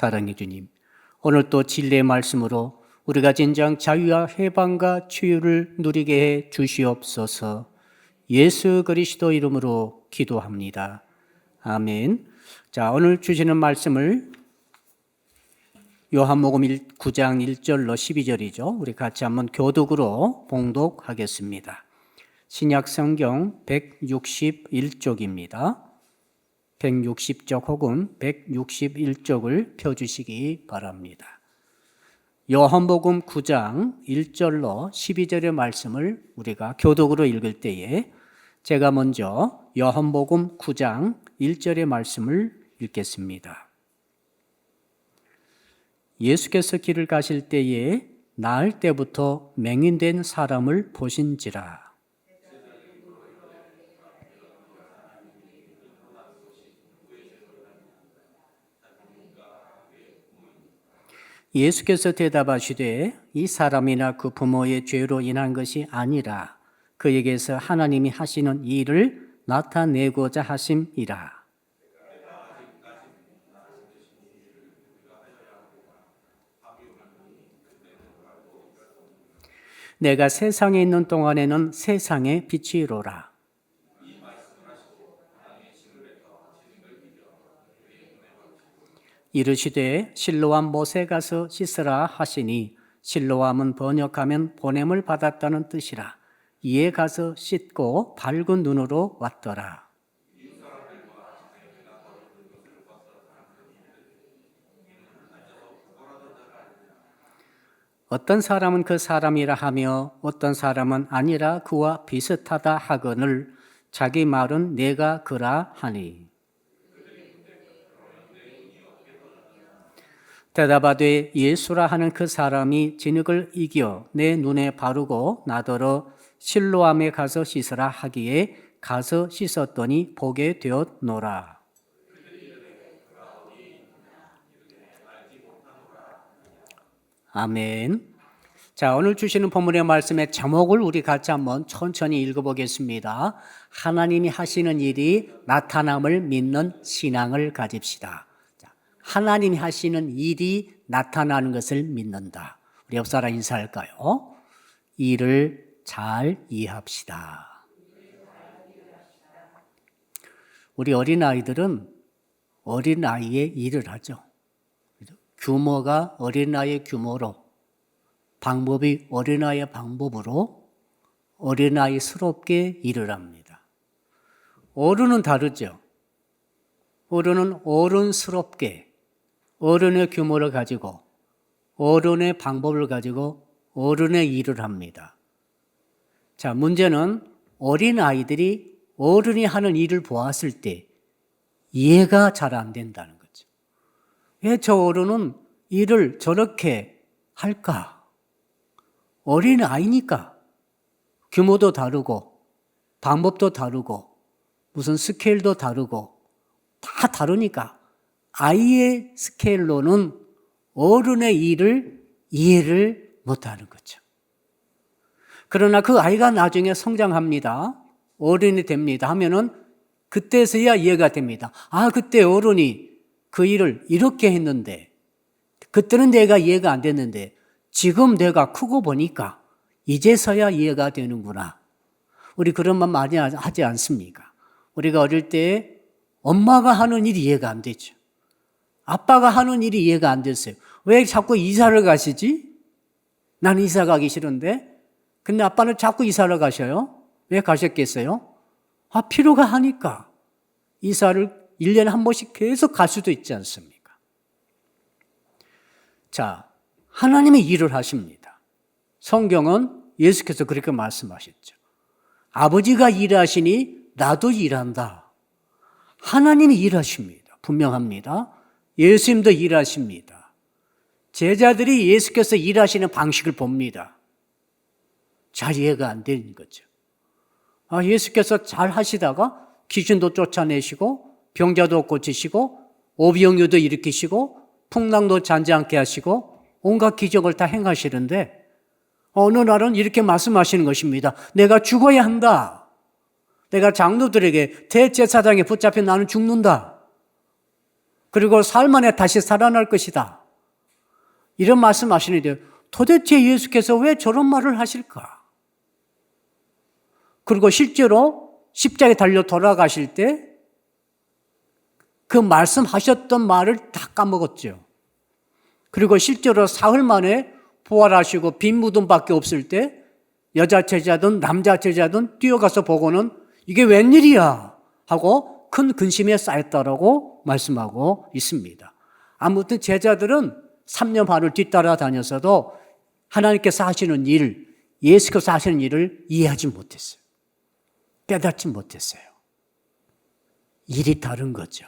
사랑해 주님, 오늘 또 진리의 말씀으로 우리가 진정 자유와 해방과 치유를 누리게 해 주시옵소서. 예수 그리스도 이름으로 기도합니다. 아멘. 자, 오늘 주시는 말씀을 요한복음 9장 1절로 12절이죠. 우리 같이 한번 교독으로 봉독하겠습니다. 신약 성경 161쪽입니다. 160쪽 혹은 161쪽을 펴주시기 바랍니다. 요한복음 9장 1절로 12절의 말씀을 우리가 교독으로 읽을 때에 제가 먼저 요한복음 9장 1절의 말씀을 읽겠습니다. 예수께서 길을 가실 때에 나을 때부터 맹인된 사람을 보신지라. 예수께서 대답하시되 이 사람이나 그 부모의 죄로 인한 것이 아니라 그에게서 하나님이 하시는 일을 나타내고자 하심이라. 내가 세상에 있는 동안에는 세상의 빛이로라. 이르시되 실로암 못에 가서 씻으라 하시니 실로암은 번역하면 보냄을 받았다는 뜻이라. 이에 가서 씻고 밝은 눈으로 왔더라. 어떤 사람은 그 사람이라 하며 어떤 사람은 아니라 그와 비슷하다 하거늘 자기 말은 내가 그라 하니. 대답하되 예수라 하는 그 사람이 진흙을 이겨 내 눈에 바르고 나더러 실로암에 가서 씻으라 하기에 가서 씻었더니 보게 되었노라. 아멘. 자, 오늘 주시는 본문의 말씀의 제목을 우리 같이 한번 천천히 읽어보겠습니다. 하나님이 하시는 일이 나타남을 믿는 신앙을 가집시다. 하나님이 하시는 일이 나타나는 것을 믿는다. 우리 옆 사람 인사할까요? 일을 잘 이해합시다. 우리 어린아이들은 어린아이의 일을 하죠. 규모가 어린아이의 규모로, 방법이 어린아이의 방법으로 어린아이스럽게 일을 합니다. 어른은 다르죠. 어른은 어른스럽게 어른의 규모를 가지고 어른의 방법을 가지고 어른의 일을 합니다. 자, 문제는 어린아이들이 어른이 하는 일을 보았을 때 이해가 잘 안 된다는 거죠. 왜 저 어른은 일을 저렇게 할까? 어린아이니까 규모도 다르고 방법도 다르고 무슨 스케일도 다르고 다 다르니까 아이의 스케일로는 어른의 일을 이해를 못하는 거죠. 그러나 그 아이가 나중에 성장합니다. 어른이 됩니다 하면은 그때서야 이해가 됩니다. 아, 그때 어른이 그 일을 이렇게 했는데 그때는 내가 이해가 안 됐는데 지금 내가 크고 보니까 이제서야 이해가 되는구나. 우리 그런 말 많이 하지 않습니까? 우리가 어릴 때 엄마가 하는 일이 이해가 안 되죠. 아빠가 하는 일이 이해가 안 됐어요. 왜 자꾸 이사를 가시지? 나는 이사 가기 싫은데. 근데 아빠는 자꾸 이사를 가셔요. 왜 가셨겠어요? 아, 필요가 하니까. 이사를 1년에 한 번씩 계속 갈 수도 있지 않습니까? 자, 하나님이 일을 하십니다. 성경은 예수께서 그렇게 말씀하셨죠. 아버지가 일하시니 나도 일한다. 하나님이 일하십니다. 분명합니다. 예수님도 일하십니다. 제자들이 예수께서 일하시는 방식을 봅니다. 잘 이해가 안 되는 거죠. 아, 예수께서 잘 하시다가 귀신도 쫓아내시고 병자도 고치시고 오병이어도 일으키시고 풍랑도 잔지 않게 하시고 온갖 기적을 다 행하시는데 어느 날은 이렇게 말씀하시는 것입니다. 내가 죽어야 한다. 내가 장로들에게 대제사장에 붙잡혀 나는 죽는다. 그리고 사흘 만에 다시 살아날 것이다. 이런 말씀하시는데 도대체 예수께서 왜 저런 말을 하실까? 그리고 실제로 십자가에 달려 돌아가실 때 그 말씀하셨던 말을 다 까먹었죠. 그리고 실제로 사흘 만에 부활하시고 빈 무덤밖에 없을 때 여자 제자든 남자 제자든 뛰어가서 보고는 이게 웬일이야 하고 큰 근심에 쌓였다라고 말씀하고 있습니다. 아무튼 제자들은 3년 반을 뒤따라 다녔어도 하나님께서 하시는 일, 예수께서 하시는 일을 이해하지 못했어요. 깨닫지 못했어요. 일이 다른 거죠.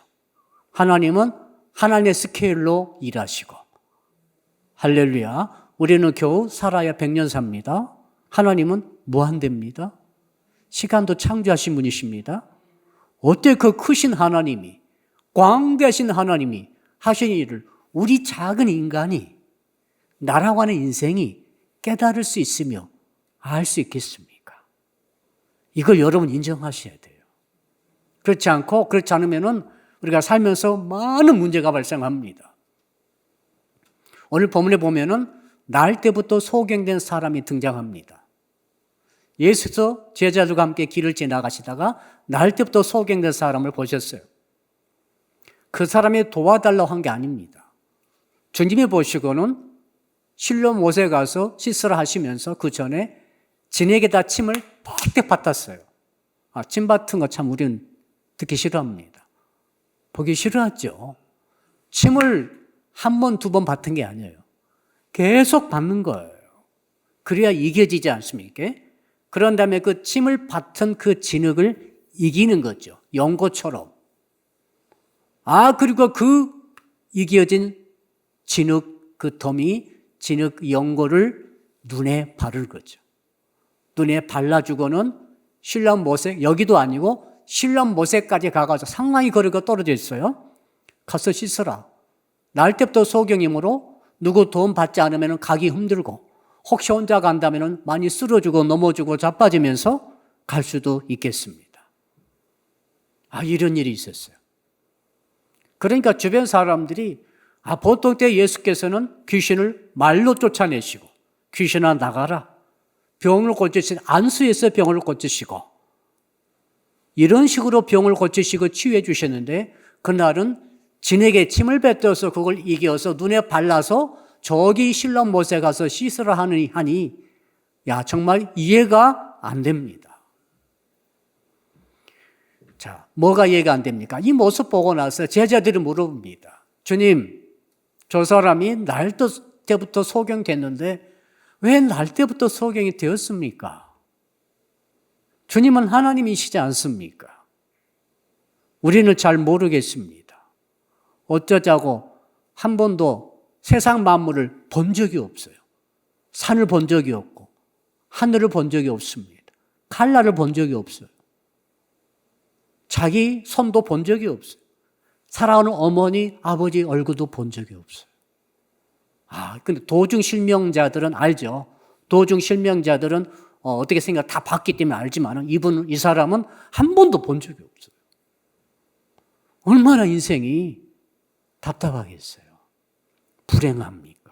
하나님은 하나님의 스케일로 일하시고, 할렐루야, 우리는 겨우 살아야 100년 삽니다. 하나님은 무한대입니다. 시간도 창조하신 분이십니다. 어때 그 크신 하나님이, 광대하신 하나님이 하신 일을 우리 작은 인간이, 나라고 하는 인생이 깨달을 수 있으며 알 수 있겠습니까? 이걸 여러분 인정하셔야 돼요. 그렇지 않으면은 우리가 살면서 많은 문제가 발생합니다. 오늘 본문에 보면은 날 때부터 소경된 사람이 등장합니다. 예수께서 제자들과 함께 길을 지나가시다가 날 때부터 소경된 사람을 보셨어요. 그 사람이 도와달라고 한 게 아닙니다. 주님이 보시고는 실로 못에 가서 씻으라 하시면서 그 전에 진에게다 침을 팍팍 뱉었어요. 침 뱉은 거 참 우리는 듣기 싫어합니다. 보기 싫어하죠. 침을 한 번, 두 번 뱉은 게 아니에요. 계속 뱉는 거예요. 그래야 이겨지지 않습니까? 그런 다음에 그 침을 뱉은 그 진흙을 이기는 거죠. 연고처럼. 그리고 그 이겨진 진흙, 그 더미, 진흙 연고를 눈에 바를 거죠. 눈에 발라주고는 신랑 모색, 여기도 아니고 신랑 모색까지 가가지고 상당히 거리가 떨어져 있어요. 가서 씻어라. 날 때부터 소경이므로 누구 도움 받지 않으면 가기 힘들고 혹시 혼자 간다면 많이 쓰러지고 넘어지고 자빠지면서 갈 수도 있겠습니다. 이런 일이 있었어요. 그러니까 주변 사람들이 보통 때 예수께서는 귀신을 말로 쫓아내시고 귀신아 나가라. 병을 고치시고 안수에서 병을 고치시고 이런 식으로 병을 고치시고 치유해 주셨는데 그날은 진에게 침을 뱉어서 그걸 이겨서 눈에 발라서 저기 신랑 못에 가서 씻으라 하니 정말 이해가 안 됩니다. 자, 뭐가 이해가 안 됩니까? 이 모습 보고 나서 제자들이 물어봅니다. 주님, 저 사람이 날 때부터 소경됐는데 왜 날 때부터 소경이 되었습니까? 주님은 하나님이시지 않습니까? 우리는 잘 모르겠습니다. 어쩌자고 한 번도 세상 만물을 본 적이 없어요. 산을 본 적이 없고 하늘을 본 적이 없습니다. 칼날을 본 적이 없어요. 자기 손도 본 적이 없어요. 사랑하는 어머니, 아버지 얼굴도 본 적이 없어요. 근데 도중 실명자들은 알죠. 도중 실명자들은 어떻게 생각 다 봤기 때문에 알지만 이 사람은 한 번도 본 적이 없어요. 얼마나 인생이 답답하겠어요. 불행합니까?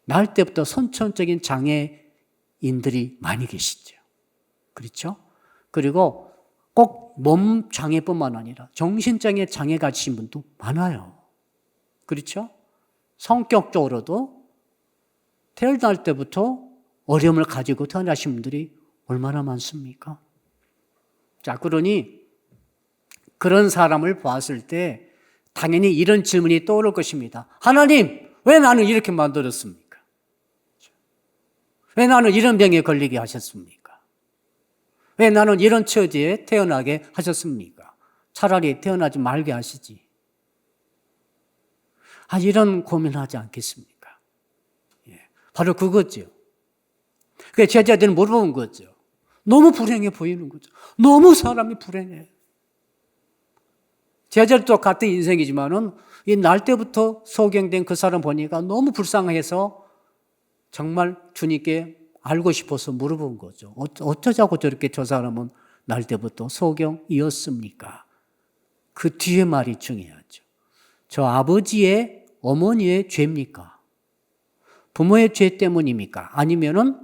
날 때부터 선천적인 장애인들이 많이 계시죠. 그렇죠? 그리고 꼭 몸 장애뿐만 아니라 정신적인 장애가 있으신 분도 많아요. 그렇죠? 성격적으로도 태어날 때부터 어려움을 가지고 태어나신 분들이 얼마나 많습니까? 자, 그러니 그런 사람을 보았을 때 당연히 이런 질문이 떠오를 것입니다. 하나님, 왜 나는 이렇게 만들었습니까? 왜 나는 이런 병에 걸리게 하셨습니까? 왜 나는 이런 처지에 태어나게 하셨습니까? 차라리 태어나지 말게 하시지. 이런 고민하지 않겠습니까? 바로 그거죠. 그 제자들은 물어본 거죠. 너무 불행해 보이는 거죠. 너무 사람이 불행해. 제자들도 같은 인생이지만은 이 날 때부터 소경된 그 사람 보니까 너무 불쌍해서 정말 주님께 알고 싶어서 물어본 거죠. 어쩌자고 저렇게 저 사람은 날 때부터 소경이었습니까? 그 뒤에 말이 중요하죠. 저 아버지의 어머니의 죄입니까? 부모의 죄 때문입니까? 아니면은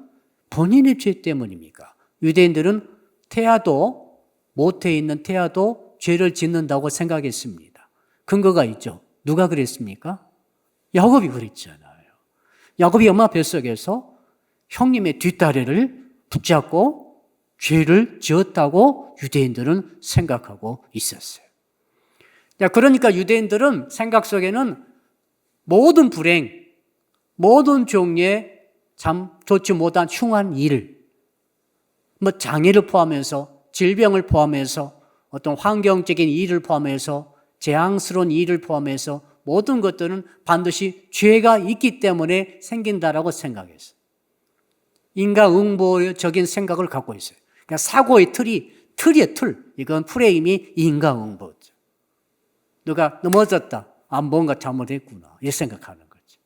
본인의 죄 때문입니까? 유대인들은 태아도, 모태에 있는 태아도 죄를 짓는다고 생각했습니다. 근거가 있죠. 누가 그랬습니까? 야곱이 그랬잖아요. 야곱이 엄마 뱃속에서 형님의 뒷다리를 붙잡고 죄를 지었다고 유대인들은 생각하고 있었어요. 그러니까 유대인들은 생각 속에는 모든 불행, 모든 종류의 참 좋지 못한 흉한 일, 장애를 포함해서 질병을 포함해서 어떤 환경적인 일을 포함해서 재앙스러운 일을 포함해서 모든 것들은 반드시 죄가 있기 때문에 생긴다라고 생각했어요. 인과응보적인 생각을 갖고 있어요. 그러니까 사고의 틀이에요, 틀. 이건 프레임이 인과응보죠. 누가 넘어졌다. 뭔가 잘못했구나. 이렇게 생각하는 거죠.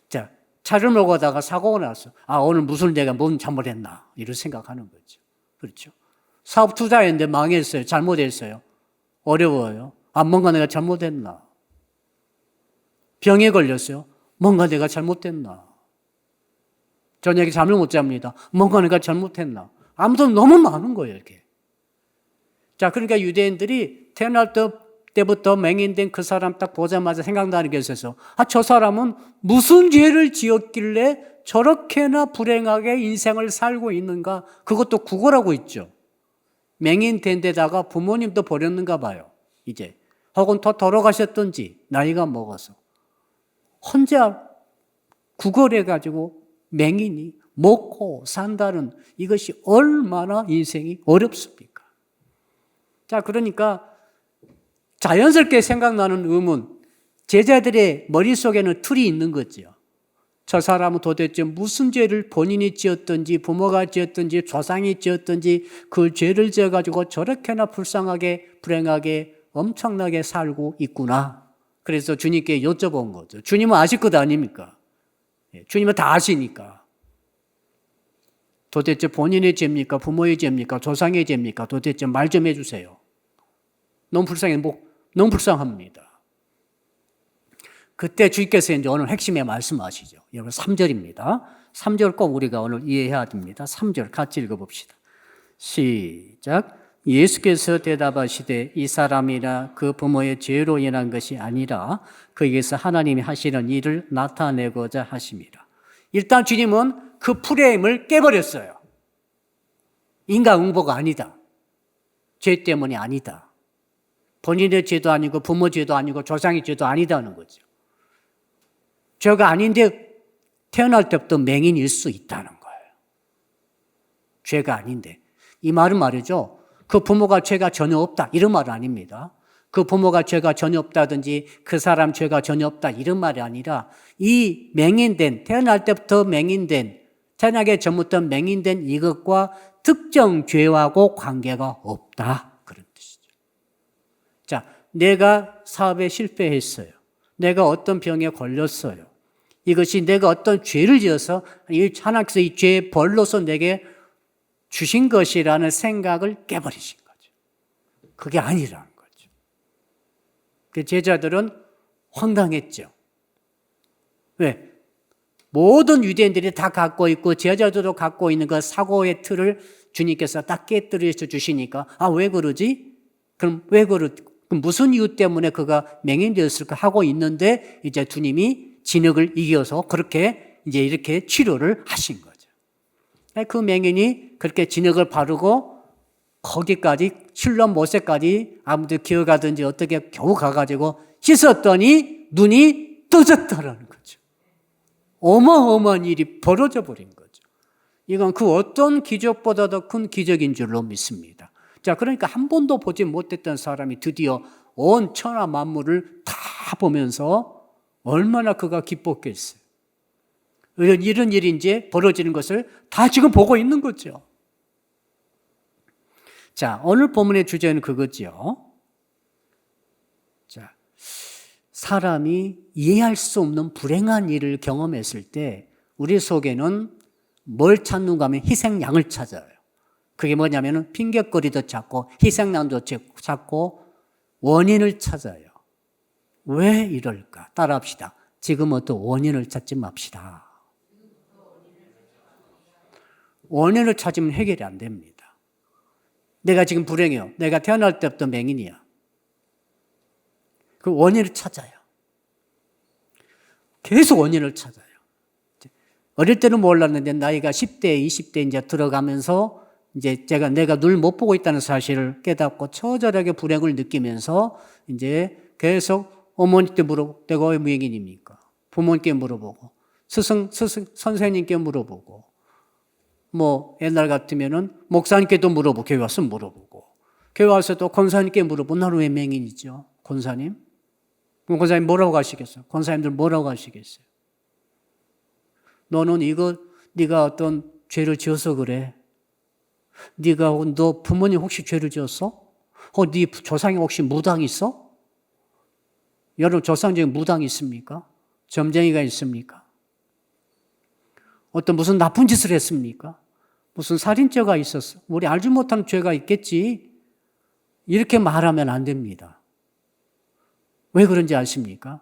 자, 차를 몰고 가다가 사고가 났어. 오늘 무슨 내가 뭔 잘못했나. 이런 생각하는 거죠. 그렇죠. 사업 투자했는데 망했어요. 잘못했어요. 어려워요. 뭔가 내가 잘못했나. 병에 걸렸어요. 뭔가 내가 잘못했나. 저녁에 잠을 못 잡니다. 뭔가 내가 잘못했나. 아무튼 너무 많은 거예요, 이렇게. 자, 그러니까 유대인들이 태어날 때부터 맹인된 그 사람 딱 보자마자 생각나는 게 있어서 저 사람은 무슨 죄를 지었길래 저렇게나 불행하게 인생을 살고 있는가. 그것도 구걸하고 있죠. 맹인된 데다가 부모님도 버렸는가 봐요. 이제 혹은 더 돌아가셨던지 나이가 먹어서 혼자 구걸해가지고 맹인이 먹고 산다는 이것이 얼마나 인생이 어렵습니까? 자, 그러니까 자연스럽게 생각나는 의문, 제자들의 머릿속에는 틀이 있는 거죠. 저 사람은 도대체 무슨 죄를 본인이 지었든지 부모가 지었든지 조상이 지었든지 그 죄를 지어가지고 저렇게나 불쌍하게 불행하게 엄청나게 살고 있구나. 그래서 주님께 여쭤본 거죠. 주님은 아실 것 아닙니까? 주님은 다 아시니까. 도대체 본인의 죄입니까? 부모의 죄입니까? 조상의 죄입니까? 도대체 말 좀 해주세요. 너무 불쌍합니다. 그때 주님께서 이제 오늘 핵심에 말씀하시죠. 여러분 3절입니다. 3절 꼭 우리가 오늘 이해해야 됩니다. 3절 같이 읽어봅시다. 시작. 예수께서 대답하시되 이 사람이라 그 부모의 죄로 인한 것이 아니라 그에게서 하나님이 하시는 일을 나타내고자 하심이라. 일단 주님은 그 프레임을 깨버렸어요. 인과응보가 아니다. 죄 때문이 아니다. 본인의 죄도 아니고 부모 죄도 아니고 조상의 죄도 아니다는 거죠. 죄가 아닌데 태어날 때부터 맹인일 수 있다는 거예요. 죄가 아닌데. 이 말은 말이죠. 그 부모가 죄가 전혀 없다. 이런 말은 아닙니다. 그 부모가 죄가 전혀 없다든지 그 사람 죄가 전혀 없다. 이런 말이 아니라 이 맹인된, 태어날 때부터 맹인된, 태어나기 전부터 맹인된 이것과 특정 죄하고 관계가 없다. 그런 뜻이죠. 자, 내가 사업에 실패했어요. 내가 어떤 병에 걸렸어요. 이것이 내가 어떤 죄를 지어서 하나님께서 이 죄의 벌로서 내게 주신 것이라는 생각을 깨버리신 거죠. 그게 아니라는 거죠. 그 제자들은 황당했죠. 왜? 모든 유대인들이 다 갖고 있고 제자들도 갖고 있는 그 사고의 틀을 주님께서 딱 깨뜨려 주시니까 왜 그러지? 그럼 그럼 무슨 이유 때문에 그가 맹인되었을까 하고 있는데 이제 주님이 진흙을 이겨서 그렇게 이제 이렇게 치료를 하신 거죠. 그 맹인이 그렇게 진흙을 바르고 거기까지 실론 못새까지 아무도 기어가든지 어떻게 겨우 가가지고 씻었더니 눈이 떠졌다라는 거죠. 어마어마한 일이 벌어져 버린 거죠. 이건 그 어떤 기적보다도 큰 기적인 줄로 믿습니다. 자, 그러니까 한 번도 보지 못했던 사람이 드디어 온 천하 만물을 다 보면서 얼마나 그가 기뻤겠어요. 이런 일이 이제 벌어지는 것을 다 지금 보고 있는 거죠. 자, 오늘 본문의 주제는 그거죠. 자, 사람이 이해할 수 없는 불행한 일을 경험했을 때 우리 속에는 뭘 찾는가 하면 희생양을 찾아요. 그게 뭐냐면은 핑계거리도 찾고 희생양도 찾고 원인을 찾아요. 왜 이럴까? 따라합시다. 지금부터 원인을 찾지 맙시다. 원인을 찾으면 해결이 안 됩니다. 내가 지금 불행해요. 내가 태어날 때부터 맹인이야. 그 원인을 찾아요. 계속 원인을 찾아요. 어릴 때는 몰랐는데 나이가 10대, 20대 이제 들어가면서 이제 내가 늘 못 보고 있다는 사실을 깨닫고 처절하게 불행을 느끼면서 이제 계속 어머니께 물어보고 내가 왜 맹인입니까? 부모님께 물어보고 선생님께 물어보고 뭐 옛날 같으면은 목사님께도 물어보고 교회 와서 물어보고 교회 와서도 권사님께 물어보고 나는 왜 맹인이죠? 권사님? 그럼 권사님 뭐라고 하시겠어요? 권사님들 뭐라고 하시겠어요? 너는 네가 어떤 죄를 지어서 그래. 너 부모님 혹시 죄를 지었어? 네 조상이 혹시 무당이 있어? 여러분 조상 중에 무당이 있습니까? 점쟁이가 있습니까? 어떤 무슨 나쁜 짓을 했습니까? 무슨 살인죄가 있었어? 우리 알지 못하는 죄가 있겠지? 이렇게 말하면 안 됩니다. 왜 그런지 아십니까?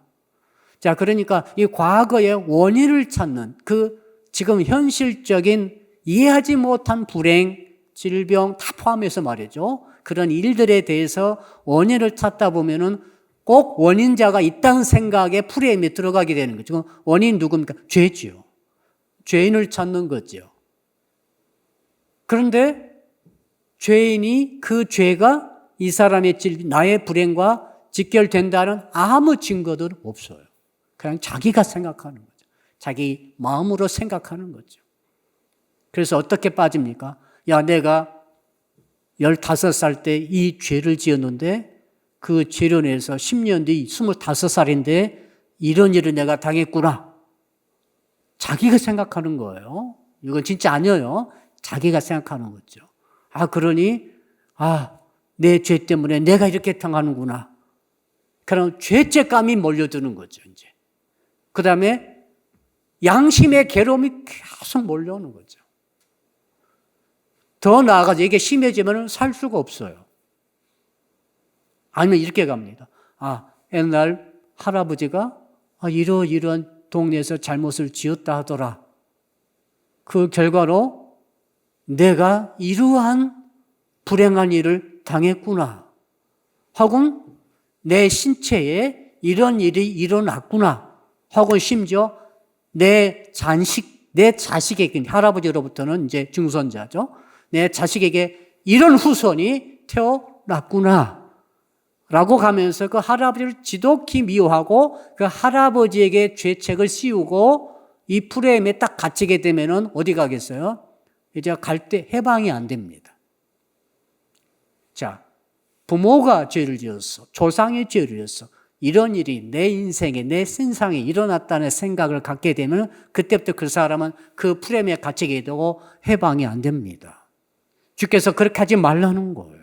자, 그러니까 이 과거의 원인을 찾는 그 지금 현실적인 이해하지 못한 불행, 질병 다 포함해서 말이죠. 그런 일들에 대해서 원인을 찾다 보면은 꼭 원인자가 있다는 생각에 프레임에 들어가게 되는 거죠. 원인 누굽니까? 죄지요. 죄인을 찾는 거죠. 그런데 죄인이 그 죄가 이 사람의 나의 불행과 직결된다는 아무 증거도 없어요. 그냥 자기가 생각하는 거죠. 자기 마음으로 생각하는 거죠. 그래서 어떻게 빠집니까? 야, 내가 15살 때 이 죄를 지었는데 그 죄로 인해서 10년 뒤 25살인데 이런 일을 내가 당했구나. 자기가 생각하는 거예요. 이건 진짜 아니에요. 자기가 생각하는 거죠. 그러니 내 죄 때문에 내가 이렇게 당하는구나. 그럼 죄책감이 몰려드는 거죠, 이제. 그 다음에 양심의 괴로움이 계속 몰려오는 거죠. 더 나아가서 이게 심해지면 살 수가 없어요. 아니면 이렇게 갑니다. 옛날 할아버지가 이러이러한 동네에서 잘못을 지었다 하더라. 그 결과로 내가 이러한 불행한 일을 당했구나. 혹은 내 신체에 이런 일이 일어났구나. 혹은 심지어 내 자식에게, 할아버지로부터는 이제 증손자죠. 내 자식에게 이런 후손이 태어났구나. 라고 가면서 그 할아버지를 지독히 미워하고 그 할아버지에게 죄책을 씌우고 이 프레임에 딱 갇히게 되면은 어디 가겠어요? 이제 갈 때 해방이 안 됩니다. 자, 부모가 죄를 지었어. 조상이 죄를 지었어. 이런 일이 내 인생에, 내 신상에 일어났다는 생각을 갖게 되면 그때부터 그 사람은 그 프레임에 갇히게 되고 해방이 안 됩니다. 주께서 그렇게 하지 말라는 거예요.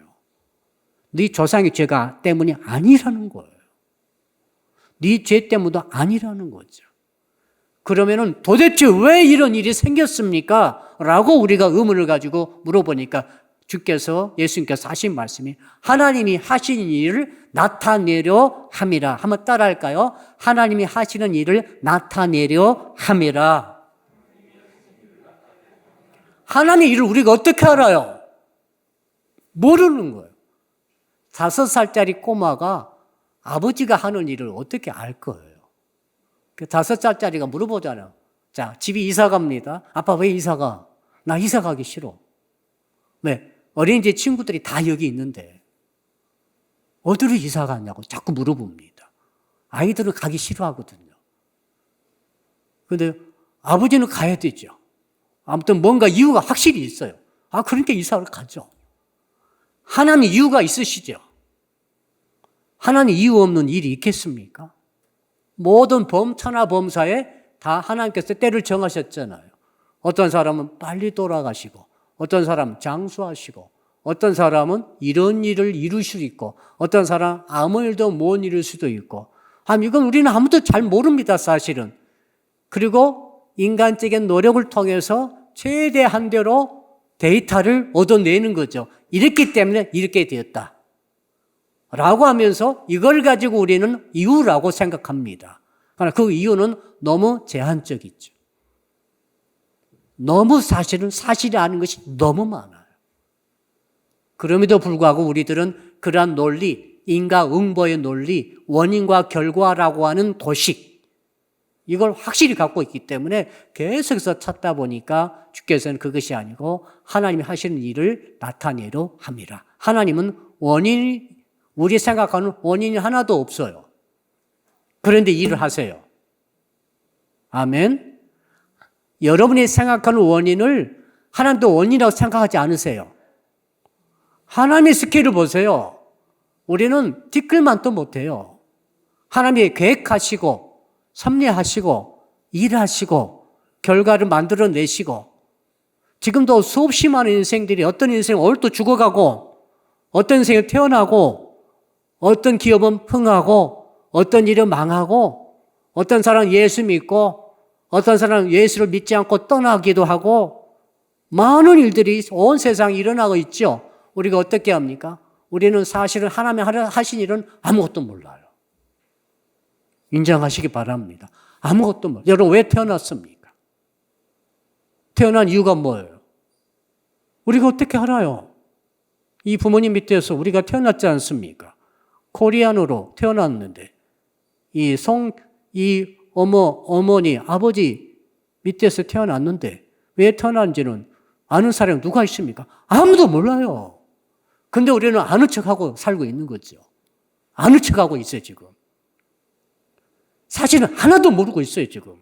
네 조상의 죄가 때문이 아니라는 거예요. 네 죄 때문도 아니라는 거죠. 그러면은 도대체 왜 이런 일이 생겼습니까? 라고 우리가 의문을 가지고 물어보니까 예수님께서 하신 말씀이 하나님이 하신 일을 나타내려 함이라. 한번 따라할까요? 하나님이 하시는 일을 나타내려 함이라. 하나님의 일을 우리가 어떻게 알아요? 모르는 거예요. 5살짜리 꼬마가 아버지가 하는 일을 어떻게 알 거예요? 5살짜리가 물어보잖아요. 자, 집이 이사 갑니다. 아빠 왜 이사 가? 나 이사 가기 싫어. 왜? 어린이집 친구들이 다 여기 있는데 어디로 이사 가냐고 자꾸 물어봅니다. 아이들은 가기 싫어하거든요. 그런데 아버지는 가야 되죠. 아무튼 뭔가 이유가 확실히 있어요. 그러니까 이사를 가죠. 하나님 이유가 있으시죠. 하나님 이유 없는 일이 있겠습니까? 모든 범차나 범사에 다 하나님께서 때를 정하셨잖아요. 어떤 사람은 빨리 돌아가시고 어떤 사람은 장수하시고 어떤 사람은 이런 일을 이룰 수도 있고 어떤 사람은 아무 일도 못 이룰 수도 있고 이건 우리는 아무도 잘 모릅니다, 사실은. 그리고 인간적인 노력을 통해서 최대한 대로 데이터를 얻어내는 거죠. 이랬기 때문에 이렇게 되었다. 라고 하면서 이걸 가지고 우리는 이유라고 생각합니다. 그러나 그 이유는 너무 제한적이죠. 너무 사실이 아닌 것이 너무 많아요. 그럼에도 불구하고 우리들은 그러한 논리, 인과응보의 논리, 원인과 결과라고 하는 도식, 이걸 확실히 갖고 있기 때문에 계속해서 찾다 보니까 주께서는 그것이 아니고 하나님이 하시는 일을 나타내려 합니다. 하나님은 우리 생각하는 원인이 하나도 없어요. 그런데 일을 하세요. 아멘. 여러분이 생각하는 원인을 하나님도 원인이라고 생각하지 않으세요. 하나님의 스케일을 보세요. 우리는 티끌만도 못해요. 하나님이 계획하시고 섭리하시고 일하시고 결과를 만들어내시고 지금도 수없이 많은 인생들이 어떤 인생은 오늘도 죽어가고 어떤 인생이 태어나고 어떤 기업은 흥하고 어떤 일은 망하고 어떤 사람은 예수 믿고 어떤 사람은 예수를 믿지 않고 떠나기도 하고 많은 일들이 온 세상에 일어나고 있죠. 우리가 어떻게 합니까? 우리는 사실은 하나님이 하신 일은 아무것도 몰라요. 인정하시기 바랍니다. 아무것도 몰라요. 여러분 왜 태어났습니까? 태어난 이유가 뭐예요? 우리가 어떻게 알아요? 이 부모님 밑에서 우리가 태어났지 않습니까? 코리안으로 태어났는데 이 어머니, 아버지 밑에서 태어났는데 왜 태어난지는 아는 사람이 누가 있습니까? 아무도 몰라요. 근데 우리는 아는 척하고 살고 있는 거죠. 아는 척하고 있어요, 지금. 사실은 하나도 모르고 있어요, 지금.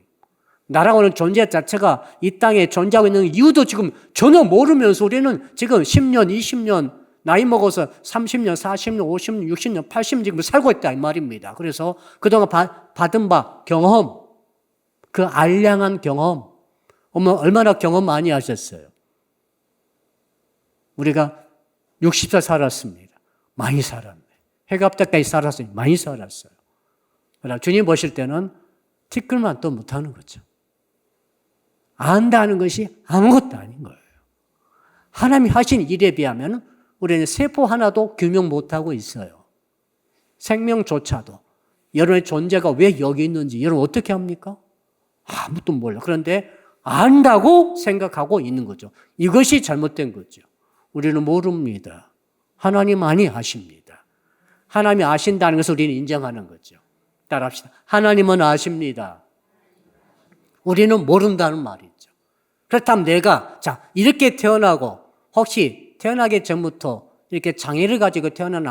나라고 하는 존재 자체가 이 땅에 존재하고 있는 이유도 지금 전혀 모르면서 우리는 지금 10년, 20년, 나이 먹어서 30년, 40년, 50년, 60년, 80년 지금 살고 있다 이 말입니다. 그래서 그동안 받은 바 경험, 그 알량한 경험, 얼마나 경험 많이 하셨어요? 우리가 60살 살았습니다. 많이 살았네. 해가 뜰 때까지 살았어요. 많이 살았어요. 그러나 주님 보실 때는 티끌만 또 못하는 거죠. 안다는 것이 아무것도 아닌 거예요. 하나님이 하신 일에 비하면 우리는 세포 하나도 규명 못하고 있어요. 생명조차도. 여러분의 존재가 왜 여기 있는지 여러분 어떻게 합니까? 아무도 몰라. 그런데 안다고 생각하고 있는 거죠. 이것이 잘못된 거죠. 우리는 모릅니다. 하나님만이 아십니다. 하나님이 아신다는 것을 우리는 인정하는 거죠. 따라합시다. 하나님은 아십니다. 우리는 모른다는 말이죠. 그렇다면 내가 이렇게 태어나고 혹시 태어나기 전부터 이렇게 장애를 가지고 태어난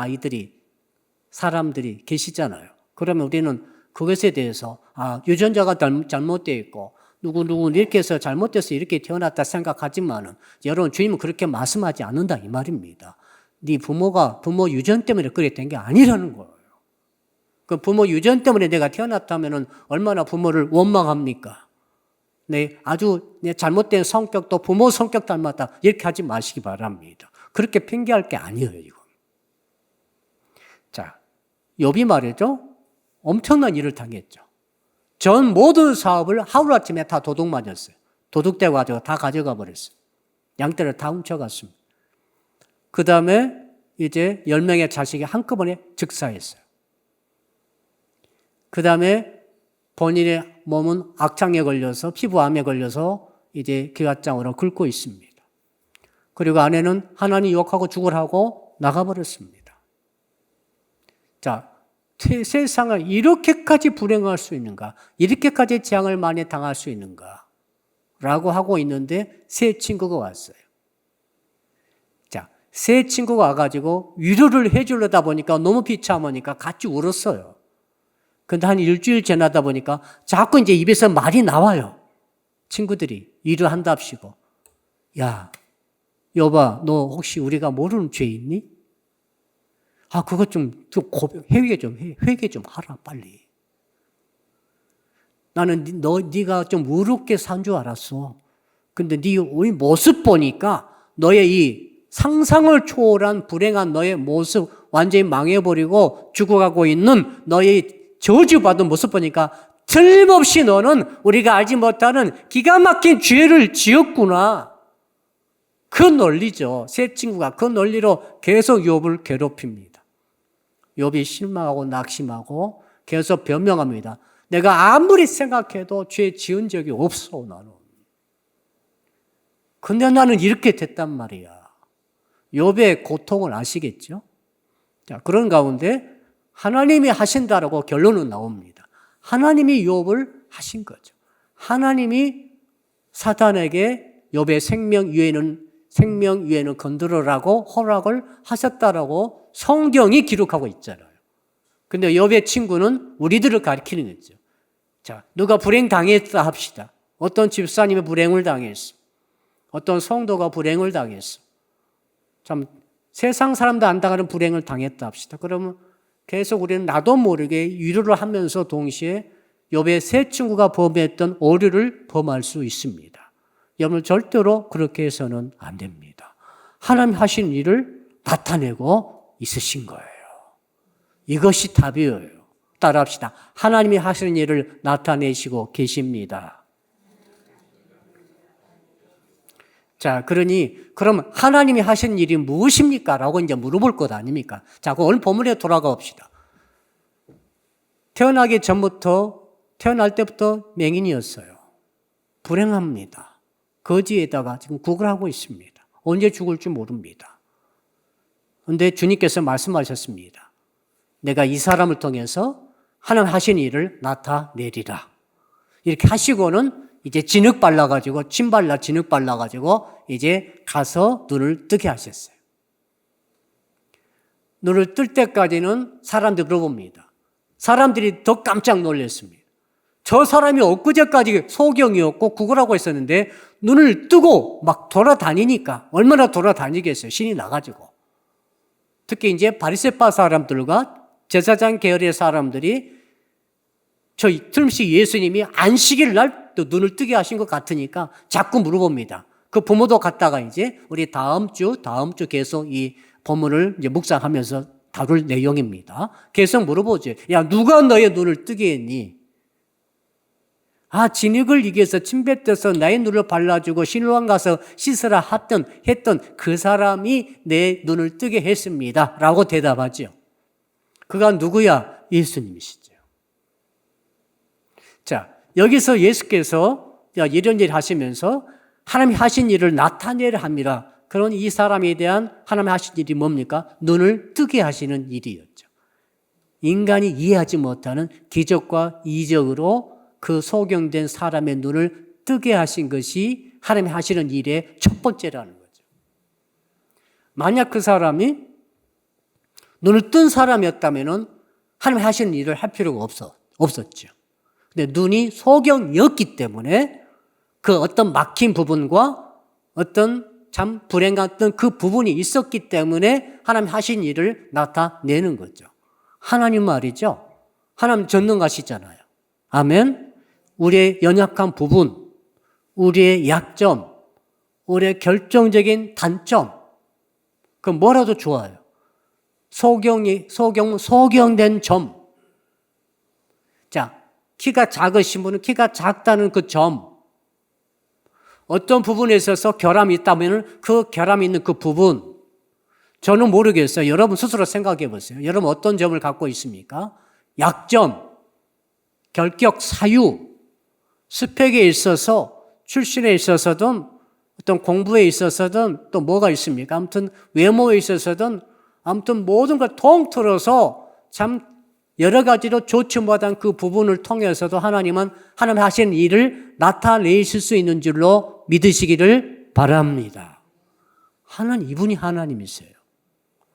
사람들이 계시잖아요. 그러면 우리는 그것에 대해서 유전자가 잘못되어 있고 누구 이렇게 해서 잘못돼서 이렇게 태어났다 생각하지만은 여러분 주님은 그렇게 말씀하지 않는다 이 말입니다. 네 부모 유전 때문에 그렇게 된 게 아니라는 거예요. 그 부모 유전 때문에 내가 태어났다면은 얼마나 부모를 원망합니까? 내 잘못된 성격도 부모 성격 닮았다 이렇게 하지 마시기 바랍니다. 그렇게 핑계할 게 아니에요, 이건. 자, 욥이 말이죠. 엄청난 일을 당했죠. 전 모든 사업을 하루아침에 다 도둑 맞았어요. 도둑대 가지고 다 가져가 버렸어요. 양떼를 다 훔쳐갔습니다. 그 다음에 이제 10명의 자식이 한꺼번에 즉사했어요. 그 다음에 본인의 몸은 악창에 걸려서 피부암에 걸려서 이제 기관장으로 긁고 있습니다. 그리고 아내는 하나님 욕하고 죽으라고 나가버렸습니다. 자, 세상을 이렇게까지 불행할 수 있는가? 이렇게까지 재앙을 많이 당할 수 있는가? 라고 하고 있는데 새 친구가 왔어요. 자, 새 친구가 와가지고 위로를 해주려다 보니까 너무 비참하니까 같이 울었어요. 근데 한 일주일 지나다 보니까 자꾸 이제 입에서 말이 나와요. 친구들이 일을 한답시고. 야, 여봐, 너 혹시 우리가 모르는 죄 있니? 그것 좀 회개 좀 하라, 빨리. 나는 네가 좀 의롭게 산 줄 알았어. 근데 네 모습 보니까 너의 이 상상을 초월한 불행한 너의 모습 완전히 망해버리고 죽어가고 있는 너의 저주받은 모습 보니까 틀림없이 너는 우리가 알지 못하는 기가 막힌 죄를 지었구나. 그 논리죠. 세 친구가 그 논리로 계속 욥을 괴롭힙니다. 욥이 실망하고 낙심하고 계속 변명합니다. 내가 아무리 생각해도 죄 지은 적이 없어, 나는. 근데 나는 이렇게 됐단 말이야. 욥의 고통을 아시겠죠? 자, 그런 가운데 하나님이 하신다라고 결론은 나옵니다. 하나님이 욥을 하신 거죠. 하나님이 사탄에게 욥의 생명 위에는 건드려라고 허락을 하셨다라고 성경이 기록하고 있잖아요. 근데 욥의 친구는 우리들을 가리키는 거죠. 자, 누가 불행 당했다 합시다. 어떤 집사님이 불행을 당했어. 어떤 성도가 불행을 당했어. 참 세상 사람도 안 당하는 불행을 당했다 합시다. 그러면 계속 우리는 나도 모르게 위로를 하면서 동시에 욥의 세 친구가 범했던 오류를 범할 수 있습니다. 여러분 절대로 그렇게 해서는 안 됩니다. 하나님 하신 일을 나타내고 있으신 거예요. 이것이 답이에요. 따라합시다. 하나님이 하시는 일을 나타내시고 계십니다. 자, 그러니 그럼 하나님이 하신 일이 무엇입니까? 라고 이제 물어볼 것 아닙니까? 자, 오늘 본문에 돌아가 봅시다. 태어나기 전부터 태어날 때부터 맹인이었어요. 불행합니다. 거지에다가 지금 구걸하고 있습니다. 언제 죽을지 모릅니다. 그런데 주님께서 말씀하셨습니다. 내가 이 사람을 통해서 하나님 하신 일을 나타내리라. 이렇게 하시고는 이제 진흙 발라가지고 진흙 발라가지고 이제 가서 눈을 뜨게 하셨어요. 눈을 뜰 때까지는 사람들이 물어봅니다. 사람들이 더 깜짝 놀랐습니다. 저 사람이 엊그제까지 소경이었고 구걸하고 있었는데 눈을 뜨고 막 돌아다니니까 얼마나 돌아다니겠어요. 신이 나가지고. 특히 이제 바리새파 사람들과 제사장 계열의 사람들이 틀림없이 예수님이 안식일 날 또 눈을 뜨게 하신 것 같으니까 자꾸 물어봅니다. 그 부모도 갔다가 이제 우리 다음 주 계속 이 본문을 이제 묵상하면서 다룰 내용입니다. 계속 물어보죠. 야, 누가 너의 눈을 뜨게 했니? 아, 진흙을 이겨서 침 뱉어서 나의 눈을 발라주고 실로암 가서 씻으라 했던 그 사람이 내 눈을 뜨게 했습니다. 라고 대답하죠. 그가 누구야? 예수님이시죠. 자, 여기서 예수께서 이런 일 하시면서 하나님이 하신 일을 나타내려 합니다. 그런 이 사람에 대한 하나님이 하신 일이 뭡니까? 눈을 뜨게 하시는 일이었죠. 인간이 이해하지 못하는 기적과 이적으로 그 소경된 사람의 눈을 뜨게 하신 것이 하나님이 하시는 일의 첫 번째라는 거죠. 만약 그 사람이 눈을 뜬 사람이었다면 하나님이 하시는 일을 할 필요가 없었죠. 근데 눈이 소경이었기 때문에 그 어떤 막힌 부분과 어떤 참 불행 같은 그 부분이 있었기 때문에 하나님 하신 일을 나타내는 거죠. 하나님 말이죠. 하나님 전능하시잖아요. 아멘. 우리의 연약한 부분, 우리의 약점, 우리의 결정적인 단점, 그 뭐라도 좋아요. 소경된 점. 자, 키가 작으신 분은 키가 작다는 그 점. 어떤 부분에 있어서 결함이 있다면 그 결함이 있는 그 부분. 저는 모르겠어요. 여러분 스스로 생각해 보세요. 여러분 어떤 점을 갖고 있습니까? 약점, 결격, 사유, 스펙에 있어서, 출신에 있어서든, 어떤 공부에 있어서든, 또 뭐가 있습니까? 아무튼 외모에 있어서든, 아무튼 모든 걸 통틀어서 참 여러 가지로 좋지 못한 그 부분을 통해서도 하나님은 하나님 하신 일을 나타내실 수 있는 줄로 믿으시기를 바랍니다. 이분이 하나님이세요.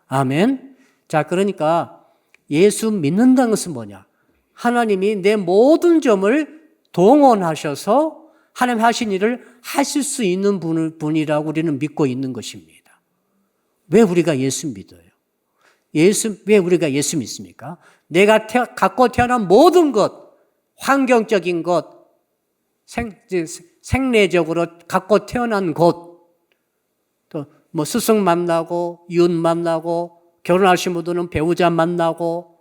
아멘. 자, 그러니까 예수 믿는다는 것은 뭐냐? 하나님이 내 모든 점을 동원하셔서 하나님 하신 일을 하실 수 있는 분이라고 우리는 믿고 있는 것입니다. 왜 우리가 예수 믿어요? 왜 우리가 예수 믿습니까? 내가 갖고 태어난 모든 것, 환경적인 것, 생내적으로 갖고 태어난 것, 또 뭐 스승 만나고, 이웃 만나고, 결혼하신 분들은 배우자 만나고,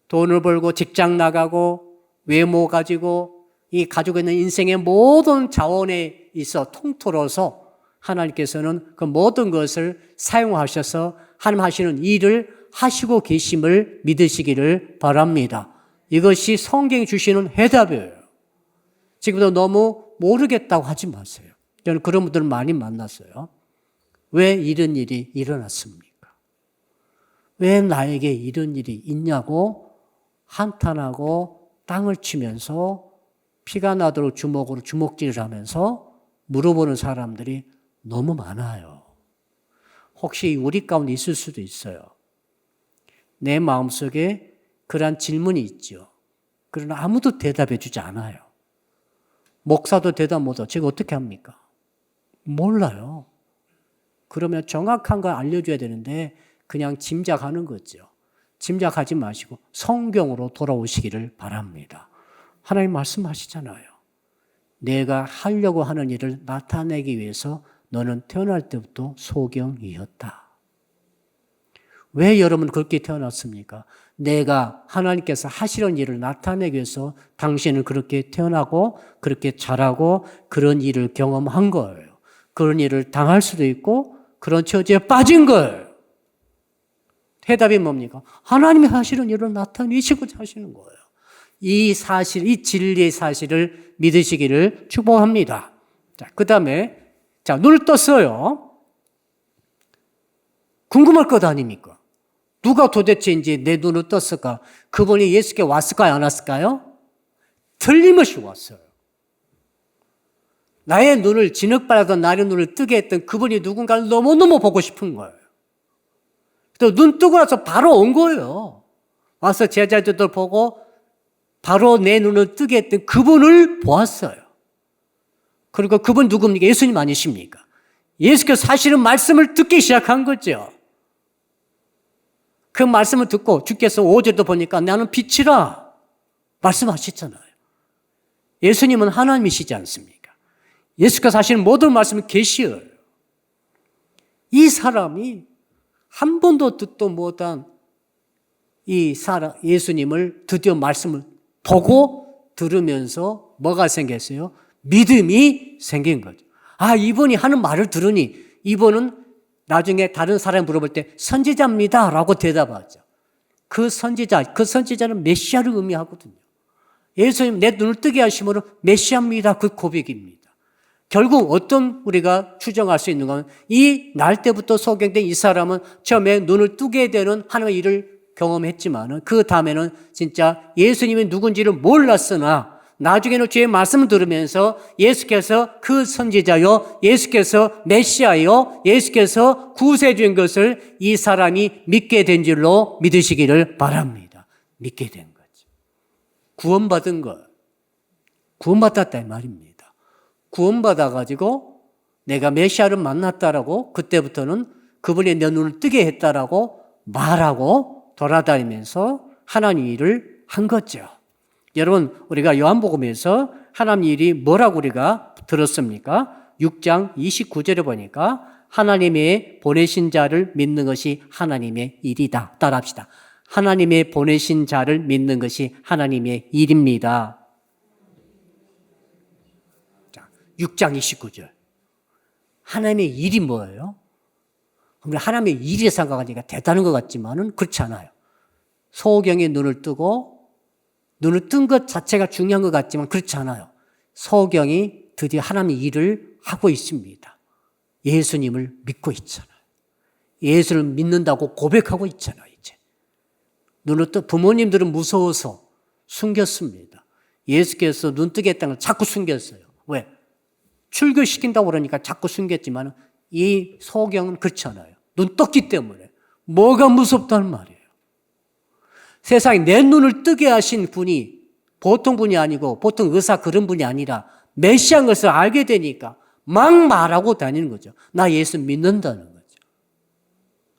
돈을 벌고, 직장 나가고, 외모 가지고, 이 가지고 있는 인생의 모든 자원에 있어 통틀어서 하나님께서는 그 모든 것을 사용하셔서 하나님 하시는 일을 하시고 계심을 믿으시기를 바랍니다. 이것이 성경이 주시는 해답이에요. 지금도 너무 모르겠다고 하지 마세요. 저는 그런 분들을 많이 만났어요. 왜 이런 일이 일어났습니까? 왜 나에게 이런 일이 있냐고 한탄하고 땅을 치면서 피가 나도록 주먹으로 주먹질을 하면서 물어보는 사람들이 너무 많아요. 혹시 우리 가운데 있을 수도 있어요. 내 마음속에 그러한 질문이 있죠. 그러나 아무도 대답해 주지 않아요. 목사도 대답 못하고 제가 어떻게 합니까? 몰라요. 그러면 정확한 걸 알려줘야 되는데 그냥 짐작하는 거죠. 짐작하지 마시고 성경으로 돌아오시기를 바랍니다. 하나님 말씀하시잖아요. 내가 하려고 하는 일을 나타내기 위해서 너는 태어날 때부터 소경이었다. 왜 여러분 그렇게 태어났습니까? 내가 하나님께서 하시는 일을 나타내기 위해서 당신은 그렇게 태어나고 그렇게 자라고 그런 일을 경험한 거예요. 그런 일을 당할 수도 있고 그런 처지에 빠진 거예요. 해답이 뭡니까? 하나님이 하시는 일을 나타내시고자 하시는 거예요. 이 사실, 이 진리의 사실을 믿으시기를 축복합니다. 자, 그 다음에, 눈을 떴어요. 궁금할 것 아닙니까? 누가 도대체 이제 내 눈을 떴을까? 그분이 예수께 왔을까요? 안 왔을까요? 틀림없이 왔어요. 나의 눈을, 진흙바라던 나의 눈을 뜨게 했던 그분이 누군가를 너무너무 보고 싶은 거예요. 또 눈 뜨고 나서 바로 온 거예요. 와서 제자들도 보고 바로 내 눈을 뜨게 했던 그분을 보았어요. 그리고 그분 누굽니까? 예수님 아니십니까? 예수께서 사실은 말씀을 듣기 시작한 거죠. 그 말씀을 듣고 주께서 5절도 보니까 나는 빛이라 말씀하셨잖아요. 예수님은 하나님이시지 않습니까? 예수께서 하시는 모든 말씀은 계시예요. 이 사람이 한 번도 듣도 못한 이 사람 예수님을 드디어 말씀을 보고 들으면서 뭐가 생겼어요? 믿음이 생긴 거죠. 아, 이분이 하는 말을 들으니 이분은 나중에 다른 사람이 물어볼 때 선지자입니다 라고 대답하죠. 그 선지자는 메시아를 의미하거든요. 예수님 내 눈을 뜨게 하심으로 메시아입니다. 그 고백입니다. 결국 어떤 우리가 추정할 수 있는 건 이 날 때부터 소경된 이 사람은 처음에 눈을 뜨게 되는 하나님의 일을 경험했지만 그 다음에는 진짜 예수님이 누군지를 몰랐으나 나중에는 주의 말씀을 들으면서 예수께서 그 선지자요, 예수께서 메시아요, 예수께서 구세주인 것을 이 사람이 믿게 된 줄로 믿으시기를 바랍니다. 믿게 된 거죠. 구원받은 것. 구원받았다 이 말입니다. 구원받아가지고 내가 메시아를 만났다라고 그때부터는 그분이 내 눈을 뜨게 했다라고 말하고 돌아다니면서 하나님 일을 한 거죠. 여러분, 우리가 요한복음에서 하나님 일이 뭐라고 우리가 들었습니까? 6장 29절에 보니까 하나님의 보내신 자를 믿는 것이 하나님의 일이다. 따라합시다. 하나님의 보내신 자를 믿는 것이 하나님의 일입니다. 자, 6장 29절. 하나님의 일이 뭐예요? 하나님의 일이 생각하니까 대단한 것 같지만은 그렇지 않아요. 소경의 눈을 뜨고 눈을 뜬 것 자체가 중요한 것 같지만 그렇지 않아요. 소경이 드디어 하나님의 일을 하고 있습니다. 예수님을 믿고 있잖아요. 예수를 믿는다고 고백하고 있잖아요. 이제 눈을 떠 부모님들은 무서워서 숨겼습니다. 예수께서 눈 뜨게 했다는 걸 자꾸 숨겼어요. 왜? 출교시킨다고 그러니까 자꾸 숨겼지만 이 소경은 그렇지 않아요. 눈 떴기 때문에 뭐가 무섭다는 말이에요. 세상에 내 눈을 뜨게 하신 분이 보통 분이 아니고 보통 의사 그런 분이 아니라 메시아인 것을 알게 되니까 막 말하고 다니는 거죠. 나 예수 믿는다는 거죠.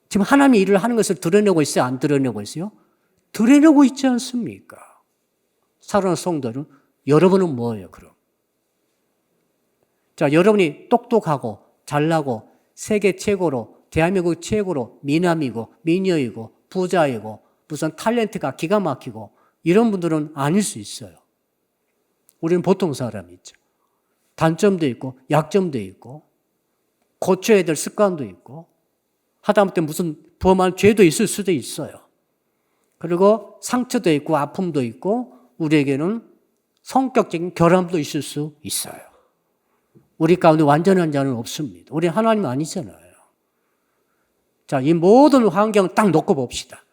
지금 하나님의 일을 하는 것을 드러내고 있어요? 안 드러내고 있어요? 드러내고 있지 않습니까? 사랑하는 성도는 여러분은 뭐예요 그럼? 자, 여러분이 똑똑하고 잘나고 세계 최고로 대한민국 최고로 미남이고 미녀이고 부자이고 무슨 탤런트가 기가 막히고 이런 분들은 아닐 수 있어요. 우리는 보통 사람이죠. 단점도 있고 약점도 있고 고쳐야 될 습관도 있고 하다못해 무슨 범한 죄도 있을 수도 있어요. 그리고 상처도 있고 아픔도 있고 우리에게는 성격적인 결함도 있을 수 있어요. 우리 가운데 완전한 자는 없습니다. 우리 하나님 아니잖아요. 자, 이 모든 환경을 딱 놓고 봅시다.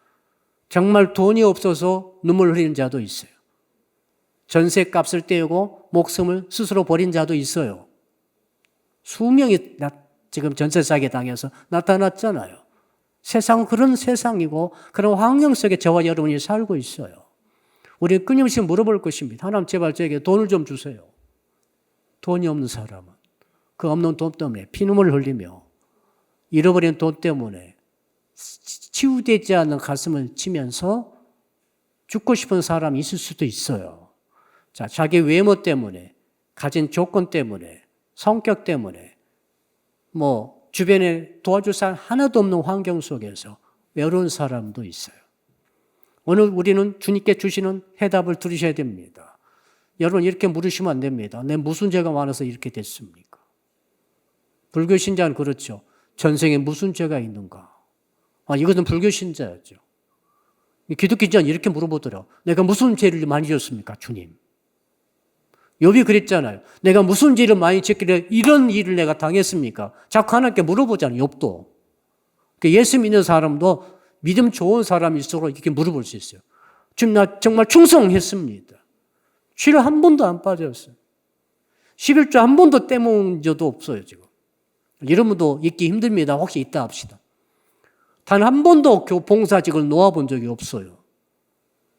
정말 돈이 없어서 눈물 흘리는 자도 있어요. 전셋값을 떼고 목숨을 스스로 버린 자도 있어요. 수명이 지금 전세 사기 당해서 나타났잖아요. 세상은 그런 세상이고 그런 환경 속에 저와 여러분이 살고 있어요. 우리 끊임없이 물어볼 것입니다. 하나님 제발 저에게 돈을 좀 주세요. 돈이 없는 사람은 그 없는 돈 때문에 피눈물을 흘리며 잃어버린 돈 때문에 치유되지 않는 가슴을 치면서 죽고 싶은 사람이 있을 수도 있어요. 자, 자기 외모 때문에, 가진 조건 때문에, 성격 때문에, 주변에 도와줄 사람 하나도 없는 환경 속에서 외로운 사람도 있어요. 오늘 우리는 주님께 주시는 해답을 들으셔야 됩니다. 여러분 이렇게 물으시면 안 됩니다. 내 무슨 죄가 많아서 이렇게 됐습니까? 불교 신자는 그렇죠. 전생에 무슨 죄가 있는가? 이것은 불교 신자였죠. 기독교 신자는 이렇게 물어보더라고요. 내가 무슨 죄를 많이 지었습니까? 주님. 욥이 그랬잖아요. 내가 무슨 죄를 많이 지었길래 이런 일을 내가 당했습니까? 자꾸 하나님께 물어보잖아요. 욥도. 예수 믿는 사람도 믿음 좋은 사람일수록 이렇게 물어볼 수 있어요. 지금 나 정말 충성했습니다. 죄를 한 번도 안 빠졌어요. 11조 한 번도 떼먹은 적도 없어요, 지금. 이런 분도 있기 힘듭니다. 혹시 있다 합시다. 단 한 번도 봉사직을 놓아본 적이 없어요.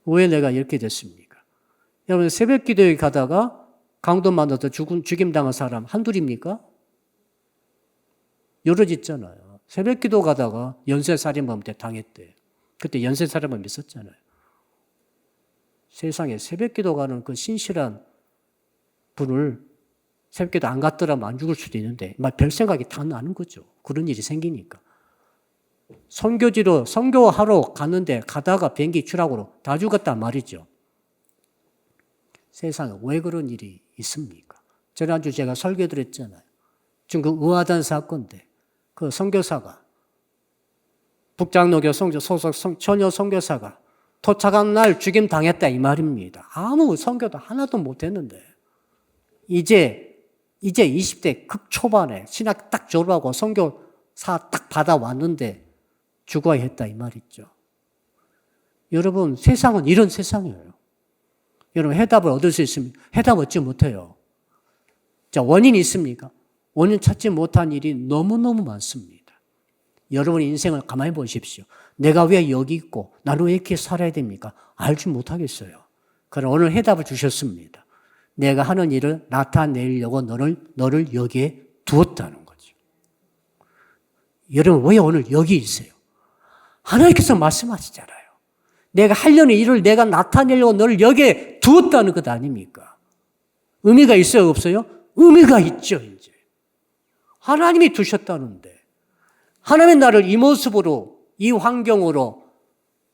왜 내가 이렇게 됐습니까? 여러분, 새벽 기도에 가다가 강도 만나서 죽임당한 사람 한둘입니까? 여럿 있잖아요. 새벽 기도 가다가 연쇄살인범한테 당했대. 그때 연쇄살인범 있었잖아요. 세상에 새벽 기도 가는 그 신실한 분을 새벽 기도 안 갔더라면 안 죽을 수도 있는데 별 생각이 다 나는 거죠. 그런 일이 생기니까. 선교지로 선교하러 갔는데 가다가 비행기 추락으로 다 죽었단 말이죠. 세상에 왜 그런 일이 있습니까? 지난주 제가 설교드렸잖아요. 지금 그 의아한 사건인데 그 선교사가 북장로교 소속 처녀 선교사가 도착한 날 죽임 당했다 이 말입니다. 아무 선교도 하나도 못했는데 이제 20대 극초반에 신학 딱 졸업하고 선교사 딱 받아왔는데 죽어야 했다 이 말이죠. 여러분 세상은 이런 세상이에요. 여러분 해답을 얻을 수 있으면 해답 얻지 못해요. 자, 원인이 있습니까? 원인 찾지 못한 일이 너무너무 많습니다. 여러분 인생을 가만히 보십시오. 내가 왜 여기 있고 나는 왜 이렇게 살아야 됩니까? 알지 못하겠어요. 그럼 오늘 해답을 주셨습니다. 내가 하는 일을 나타내려고 너를 여기에 두었다는 거죠. 여러분 왜 오늘 여기 있어요? 하나님께서 말씀하시잖아요. 내가 하려는 일을 내가 나타내려고 너를 여기에 두었다는 것 아닙니까? 의미가 있어요, 없어요? 의미가 있죠, 이제. 하나님이 두셨다는데. 하나님의 나를 이 모습으로, 이 환경으로,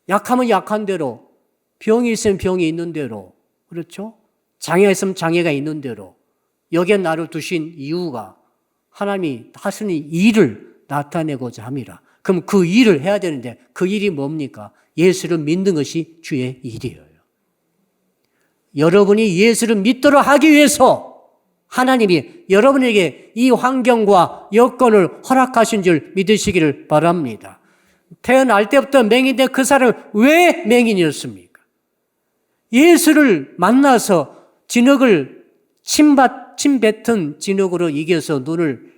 약하면 약한 대로, 병이 있으면 병이 있는 대로, 그렇죠? 장애가 있으면 장애가 있는 대로, 여기에 나를 두신 이유가 하나님이 하시는 일을 나타내고자 함이라. 그럼 그 일을 해야 되는데 그 일이 뭡니까? 예수를 믿는 것이 주의 일이에요. 여러분이 예수를 믿도록 하기 위해서 하나님이 여러분에게 이 환경과 여건을 허락하신 줄 믿으시기를 바랍니다. 태어날 때부터 맹인된 그 사람은 왜 맹인이었습니까? 예수를 만나서 진흙을 침뱉은 진흙으로 이겨서 눈을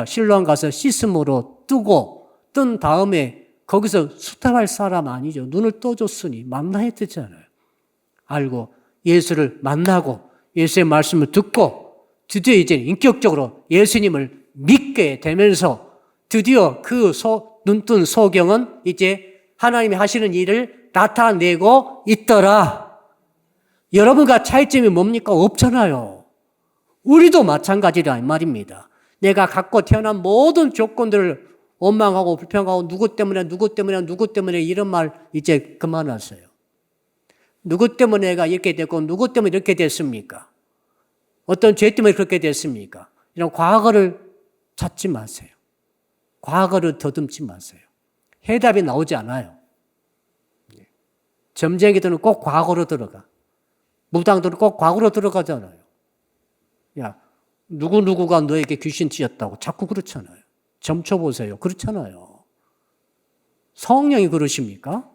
실로암 가서 씻음으로 뜨고 뜬 다음에 거기서 수탈할 사람 아니죠. 눈을 떠줬으니 만나야 되잖아요. 알고 예수를 만나고 예수의 말씀을 듣고 드디어 이제 인격적으로 예수님을 믿게 되면서 드디어 그 눈뜬 소경은 이제 하나님이 하시는 일을 나타내고 있더라. 여러분과 차이점이 뭡니까? 없잖아요. 우리도 마찬가지라 이 말입니다. 내가 갖고 태어난 모든 조건들을 원망하고 불평하고 누구 때문에 이런 말 이제 그만하세요. 누구 때문에 내가 이렇게 됐고 누구 때문에 이렇게 됐습니까? 어떤 죄 때문에 그렇게 됐습니까? 이런 과거를 찾지 마세요. 과거를 더듬지 마세요. 해답이 나오지 않아요. 점쟁이들은 꼭 과거로 들어가. 무당들은 꼭 과거로 들어가잖아요. 야, 누구누구가 너에게 귀신 찌었다고 자꾸 그렇잖아요. 점쳐보세요. 그렇잖아요. 성령이 그러십니까?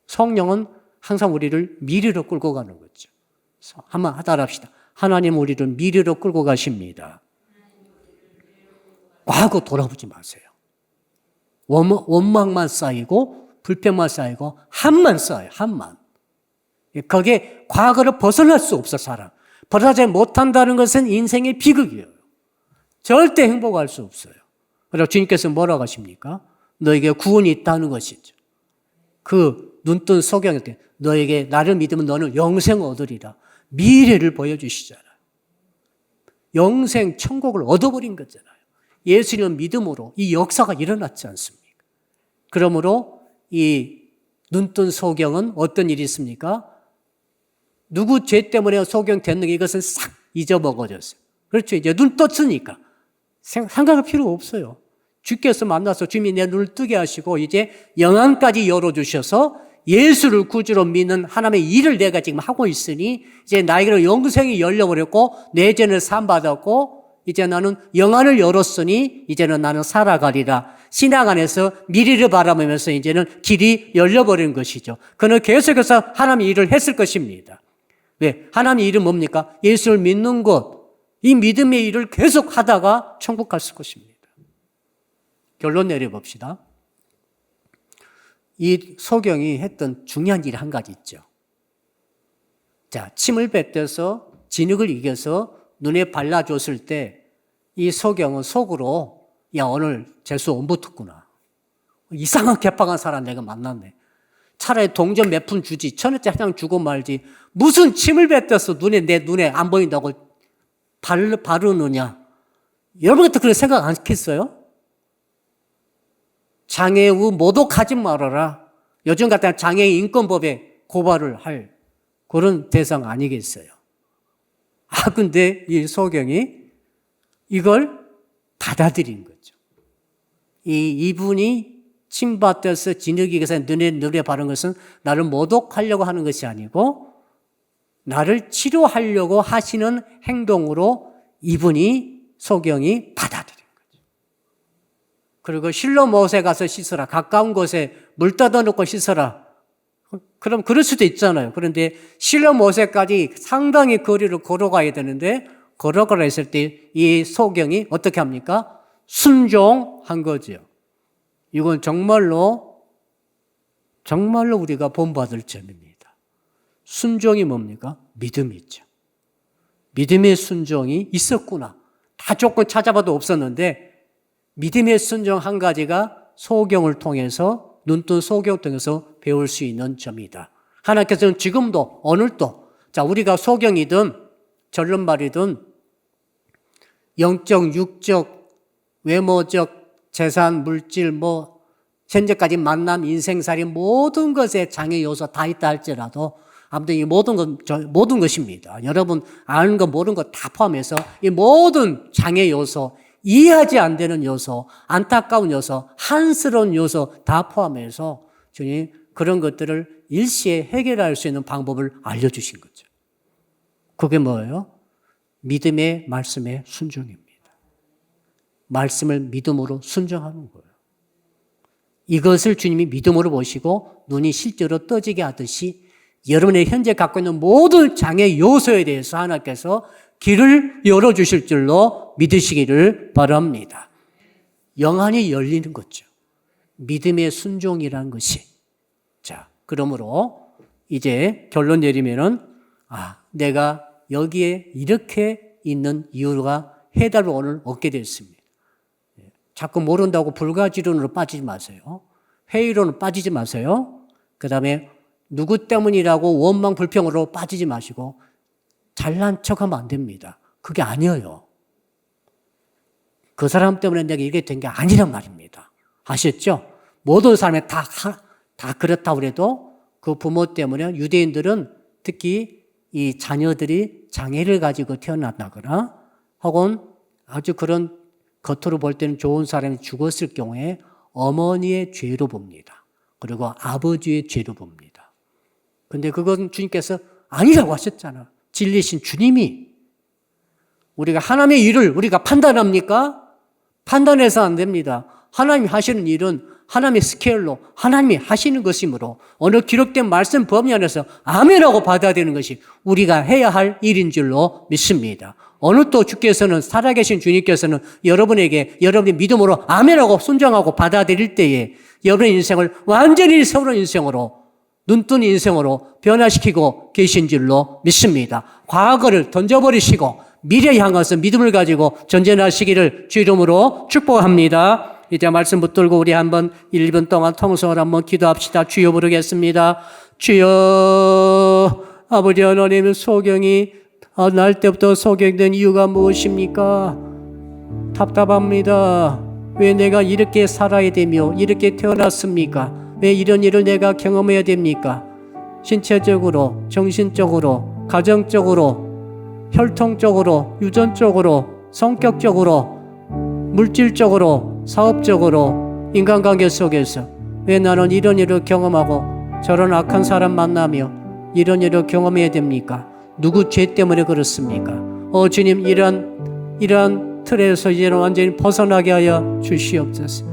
성령은 항상 우리를 미래로 끌고 가는 거죠. 한번 따라합시다. 하나님 우리를 미래로 끌고 가십니다. 과거 돌아보지 마세요. 원망만 쌓이고 불평만 쌓이고 한만 쌓여요. 한만. 거기에 과거를 벗어날 수 없어 사람. 벗어나지 못한다는 것은 인생의 비극이에요. 절대 행복할 수 없어요. 그래서 주님께서 뭐라고 하십니까? 너에게 구원이 있다는 것이죠. 그 눈뜬 소경에 때 너에게 나를 믿으면 너는 영생을 얻으리라. 미래를 보여주시잖아요. 영생 천국을 얻어버린 거잖아요. 예수님은 믿음으로 이 역사가 일어났지 않습니까? 그러므로 이 눈뜬 소경은 어떤 일이 있습니까? 누구 죄 때문에 소경 됐는가 이것은 싹 잊어먹어졌어요. 그렇죠. 이제 눈 떴으니까 생각할 필요 없어요. 주께서 만나서 주님이 내 눈을 뜨게 하시고 이제 영안까지 열어주셔서 예수를 구주로 믿는 하나님의 일을 내가 지금 하고 있으니 이제 나에게로 영생이 열려버렸고 내 죄는 사함받았고 이제 나는 영안을 열었으니 이제는 나는 살아가리라. 신앙 안에서 미래를 바라보면서 이제는 길이 열려버린 것이죠. 그는 계속해서 하나님의 일을 했을 것입니다. 왜? 하나님의 일은 뭡니까? 예수를 믿는 것, 이 믿음의 일을 계속 하다가 천국 갔을 것입니다. 결론 내려봅시다. 이 소경이 했던 중요한 일 한 가지 있죠. 자, 침을 뱉어서 진흙을 이겨서 눈에 발라줬을 때 이 소경은 속으로 야 오늘 재수 온 붙었구나. 이상한 개빵한 사람 내가 만났네. 차라리 동전 몇 푼 주지 1,000원짜리 그냥 주고 말지 무슨 침을 뱉어서 내 눈에 안 보인다고 바르느냐. 여러분도 그런 생각 안 했겠어요? 장애우 모독하지 말아라. 요즘 같은 장애인 인권법에 고발을 할 그런 대상 아니겠어요? 근데 이 소경이 이걸 받아들인 거죠. 이분이 침받아서 진흙이겨서 눈에 바른 것은 나를 모독하려고 하는 것이 아니고 나를 치료하려고 하시는 행동으로 이분이 소경이 받아들인 거죠. 그리고 실로 못에 가서 씻어라. 가까운 곳에 물 떠다 놓고 씻어라. 그럼 그럴 수도 있잖아요. 그런데 실로 못에까지 상당히 거리를 걸어가야 되는데 걸어가라 했을 때 이 소경이 어떻게 합니까? 순종한 거죠. 이건 정말로 우리가 본받을 점입니다. 순종이 뭡니까? 믿음이죠. 믿음의 순종이 있었구나. 다 조건 찾아봐도 없었는데 믿음의 순종 한 가지가 소경을 통해서 눈뜬 소경을 통해서 배울 수 있는 점이다. 하나님께서는 지금도 오늘도 자 우리가 소경이든 절름발이든 영적, 육적, 외모적, 재산, 물질, 현재까지 만남, 인생살이 모든 것에 장애 요소 다 있다 할지라도 아무튼 이 모든 것입니다. 여러분 아는 거 모르는 거 다 포함해서 이 모든 장애 요소, 이해하지 안 되는 요소, 안타까운 요소, 한스러운 요소 다 포함해서 주님 그런 것들을 일시에 해결할 수 있는 방법을 알려주신 거죠. 그게 뭐예요? 믿음의 말씀에 순종입니다. 말씀을 믿음으로 순종하는 거예요. 이것을 주님이 믿음으로 보시고 눈이 실제로 떠지게 하듯이 여러분의 현재 갖고 있는 모든 장애 요소에 대해서 하나님께서 길을 열어주실 줄로 믿으시기를 바랍니다. 영안이 열리는 거죠. 믿음의 순종이라는 것이. 자, 그러므로 이제 결론 내리면은 내가 여기에 이렇게 있는 이유가 해답을 오늘 얻게 됐습니다. 자꾸 모른다고 불가지론으로 빠지지 마세요. 회의론으로 빠지지 마세요. 그 다음에 누구 때문이라고 원망 불평으로 빠지지 마시고 잘난 척하면 안 됩니다. 그게 아니에요. 그 사람 때문에 내가 이게 된 게 아니란 말입니다. 아셨죠? 모든 사람이 다 그렇다고 해도 그 부모 때문에 유대인들은 특히 이 자녀들이 장애를 가지고 태어났다거나 혹은 아주 그런 겉으로 볼 때는 좋은 사람이 죽었을 경우에 어머니의 죄로 봅니다. 그리고 아버지의 죄로 봅니다. 근데 그건 주님께서 아니라고 하셨잖아. 진리신 주님이. 우리가 하나님의 일을 우리가 판단합니까? 판단해서 안 됩니다. 하나님이 하시는 일은 하나님의 스케일로 하나님이 하시는 것이므로 어느 기록된 말씀 범위 안에서 아멘하고 받아들이는 것이 우리가 해야 할 일인 줄로 믿습니다. 어느 또 주께서는 살아계신 주님께서는 여러분에게 여러분의 믿음으로 아멘하고 순종하고 받아들일 때에 여러분의 인생을 완전히 새로운 인생으로 눈뜬 인생으로 변화시키고 계신 줄로 믿습니다. 과거를 던져버리시고 미래에 향해서 믿음을 가지고 전진하시기를 주 이름으로 축복합니다. 이제 말씀 붙들고 우리 한번 1분 동안 통성을 한번 기도합시다. 주여 부르겠습니다. 주여. 아버지 하나님, 소경이 날 때부터 소경된 이유가 무엇입니까? 답답합니다. 왜 내가 이렇게 살아야 되며 이렇게 태어났습니까? 왜 이런 일을 내가 경험해야 됩니까? 신체적으로, 정신적으로, 가정적으로, 혈통적으로, 유전적으로, 성격적으로, 물질적으로, 사업적으로, 인간관계 속에서 왜 나는 이런 일을 경험하고 저런 악한 사람 만나며 이런 일을 경험해야 됩니까? 누구 죄 때문에 그렇습니까? 주님, 이러한 틀에서 이제는 완전히 벗어나게 하여 주시옵소서.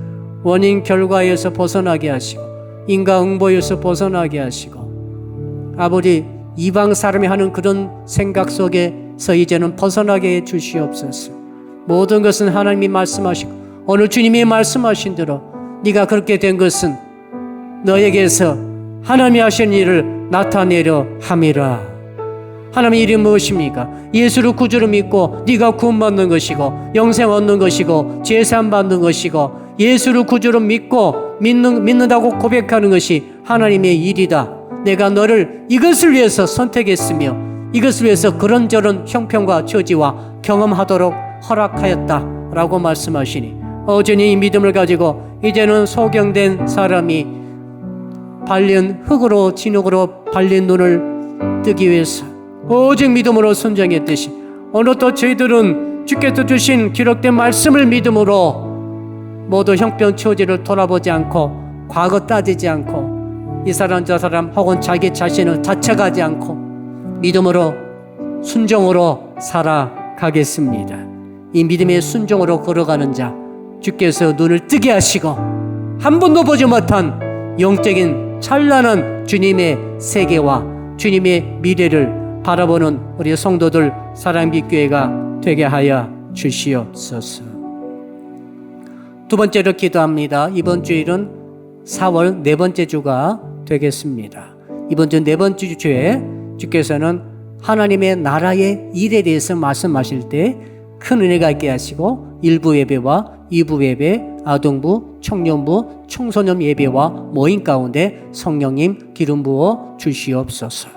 원인 결과에서 벗어나게 하시고 인과응보에서 벗어나게 하시고 아버지, 이방 사람이 하는 그런 생각 속에서 이제는 벗어나게 해 주시옵소서. 모든 것은 하나님이 말씀하시고 오늘 주님이 말씀하신 대로 네가 그렇게 된 것은 너에게서 하나님이 하신 일을 나타내려 함이라. 하나님의 일이 무엇입니까? 예수를 구주로 믿고 네가 구원받는 것이고 영생 얻는 것이고 제산 받는 것이고 예수를 구주로 믿고 믿는다고 고백하는 것이 하나님의 일이다. 내가 너를 이것을 위해서 선택했으며 이것을 위해서 그런저런 형편과 처지와 경험하도록 허락하였다라고 말씀하시니 주님, 이 믿음을 가지고 이제는 소경된 사람이 발린 흙으로 진흙으로 발린 눈을 뜨기 위해서 오직 믿음으로 순종했듯이 오늘 또 저희들은 주께서 주신 기록된 말씀을 믿음으로 모두 형편 처지를 돌아보지 않고 과거 따지지 않고 이 사람 저 사람 혹은 자기 자신을 자책하지 않고 믿음으로 순종으로 살아가겠습니다. 이 믿음의 순종으로 걸어가는 자 주께서 눈을 뜨게 하시고 한 번도 보지 못한 영적인 찬란한 주님의 세계와 주님의 미래를 바라보는 우리 성도들 사랑빛교회가 되게 하여 주시옵소서. 두 번째로 기도합니다. 이번 주일은 4월 네 번째 주가 되겠습니다. 이번 주 네 번째 주에 주께서는 하나님의 나라의 일에 대해서 말씀하실 때 큰 은혜가 있게 하시고 1부 예배와 2부 예배, 아동부, 청년부, 청소년 예배와 모임 가운데 성령님 기름 부어 주시옵소서.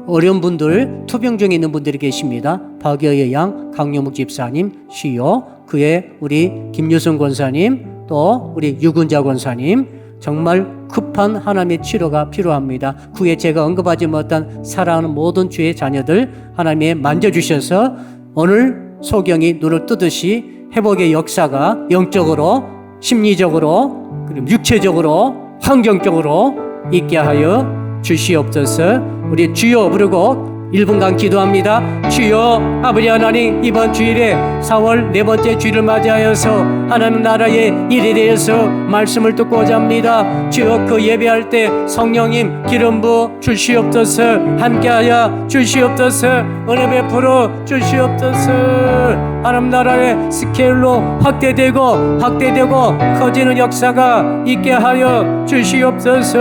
어려운 분들, 투병 중에 있는 분들이 계십니다. 박여의 양, 강용묵 집사님, 시요, 그의 우리 김유성 권사님, 또 우리 유근자 권사님, 정말 급한 하나님의 치료가 필요합니다. 그에 제가 언급하지 못한 사랑하는 모든 주의 자녀들 하나님의 만져주셔서 오늘 소경이 눈을 뜨듯이 회복의 역사가 영적으로, 심리적으로, 그리고 육체적으로, 환경적으로 있게 하여 주시옵소서. 우리 주여 부르고 1분간 기도합니다. 주여 아버지 하나님, 이번 주일에 4월 네 번째 주일을 맞이하여서 하나님 나라의 일에 대해서 말씀을 듣고자 합니다. 주여 그 예배할 때 성령님 기름 부어 주시옵소서. 함께하여 주시옵소서. 은혜 베풀어 주시옵소서. 하나님 나라의 스케일로 확대되고 커지는 역사가 있게 하여 주시옵소서.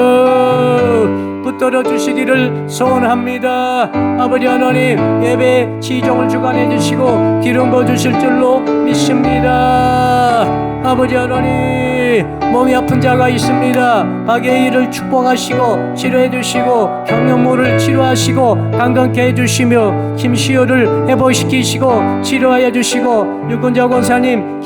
붙들어 주시기를 소원합니다. 아버지 하나님, 예배 지종을 주관해 주시고 기름 부어 주실 줄로 믿습니다. 아버지 하나님, 몸이 아픈 자가 있습니다. 박의 일을 축복하시고 치료해 주시고 경련물을 치료하시고 강건케 해 주시며 김시호를 회복시키시고 치료하여 주시고 유권자 권사님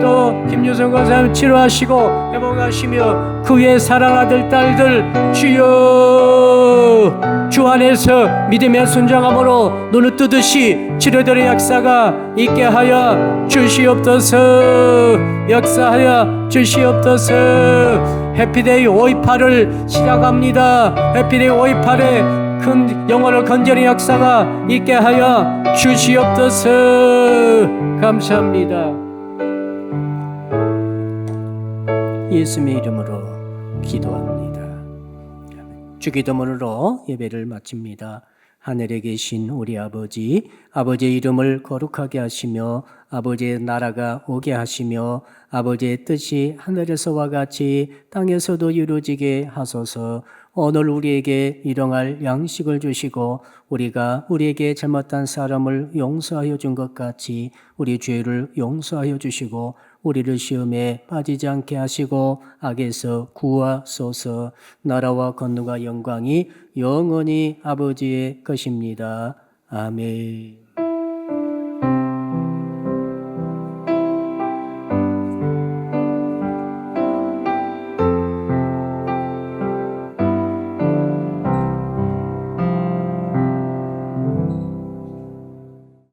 또 김유성 권사님 치료하시고 회복하시며 그의 사랑 아들 딸들 주여 주 안에서 믿음의 순종함으로 눈을 뜨듯이 치료들의 역사가 있게 하여 주시옵소서. 역사하여 주시옵소서. 해피데이 528을 시작합니다. 해피데이 528에 큰 영혼을 건져는 역사가 있게 하여 주시옵소서. 감사합니다. 예수님의 이름으로 기도합니다. 주기도문으로 예배를 마칩니다. 하늘에 계신 우리 아버지, 아버지의 이름을 거룩하게 하시며 아버지의 나라가 오게 하시며 아버지의 뜻이 하늘에서와 같이 땅에서도 이루어지게 하소서. 오늘 우리에게 일용할 양식을 주시고 우리가 우리에게 잘못한 사람을 용서하여 준 것 같이 우리 죄를 용서하여 주시고 우리를 시험에 빠지지 않게 하시고 악에서 구하소서. 나라와 권능과 영광이 영원히 아버지의 것입니다. 아멘.